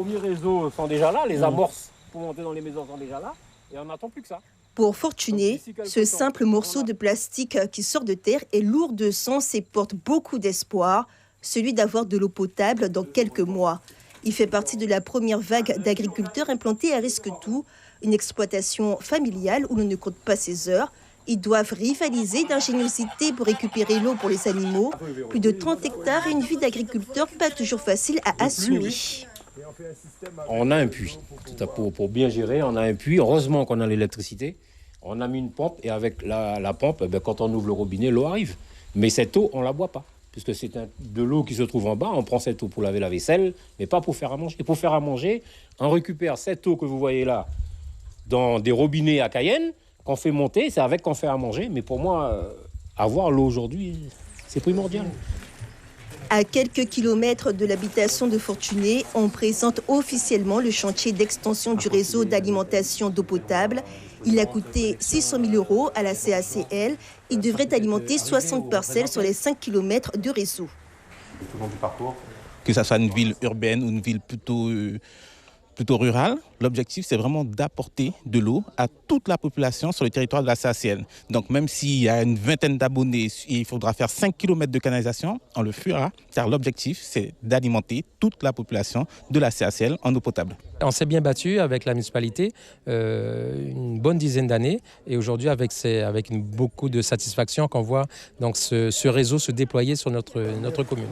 Les premiers réseaux sont déjà là, les amorces pour monter dans les maisons sont déjà là, et on n'attend plus que ça. Pour Fortuné, ce simple morceau de plastique qui sort de terre est lourd de sens et porte beaucoup d'espoir, celui d'avoir de l'eau potable dans quelques mois. Il fait partie de la première vague d'agriculteurs implantés à Risquetout, une exploitation familiale où l'on ne compte pas ses heures. Ils doivent rivaliser d'ingéniosité pour récupérer l'eau pour les animaux. Plus de 30 hectares et une vie d'agriculteur pas toujours facile à assumer. On a un puits. Pour bien gérer, on a un puits. Heureusement qu'on a l'électricité. On a mis une pompe et avec la pompe, quand on ouvre le robinet, l'eau arrive. Mais cette eau, on ne la boit pas. Puisque c'est de l'eau qui se trouve en bas. On prend cette eau pour laver la vaisselle, mais pas pour faire à manger. Pour faire à manger, on récupère cette eau que vous voyez là dans des robinets à Cayenne, qu'on fait monter. C'est avec qu'on fait à manger. Mais pour moi, avoir l'eau aujourd'hui, c'est primordial. À quelques kilomètres de l'habitation de Fortuné, on présente officiellement le chantier d'extension du réseau d'alimentation d'eau potable. Il a coûté 600 000 € à la CACL. Il devrait alimenter 60 parcelles sur les 5 kilomètres de réseau. Que ce soit une ville urbaine ou une ville plutôt rurale, l'objectif, c'est vraiment d'apporter de l'eau à toute la population sur le territoire de la CACL. Donc, même s'il y a une vingtaine d'abonnés et il faudra faire 5 km de canalisation, on le fera, car l'objectif, c'est d'alimenter toute la population de la CACL en eau potable. On s'est bien battu avec la municipalité une bonne dizaine d'années et aujourd'hui, avec beaucoup de satisfaction qu'on voit donc ce réseau se déployer sur notre commune.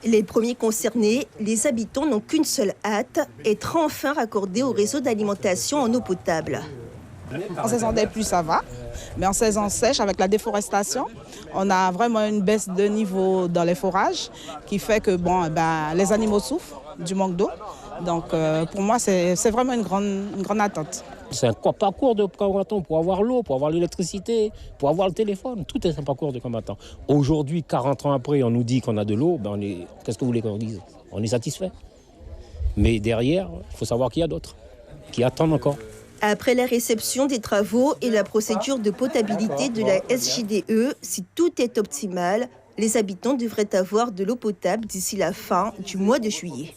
Les premiers concernés, les habitants n'ont qu'une seule hâte, être enfin raccordés au réseau d'alimentation en eau potable. En saison des pluies, ça va, mais en saison sèche, avec la déforestation, on a vraiment une baisse de niveau dans les forages qui fait que les animaux souffrent du manque d'eau. Donc pour moi, c'est vraiment une grande attente. C'est un parcours de combattant pour avoir l'eau, pour avoir l'électricité, pour avoir le téléphone. Tout est un parcours de combattant. Aujourd'hui, 40 ans après, on nous dit qu'on a de l'eau. Qu'est-ce que vous voulez qu'on dise? On est satisfait. Mais derrière, il faut savoir qu'il y a d'autres qui attendent encore. Après la réception des travaux et la procédure de potabilité de la SJDE, si tout est optimal, les habitants devraient avoir de l'eau potable d'ici la fin du mois de juillet.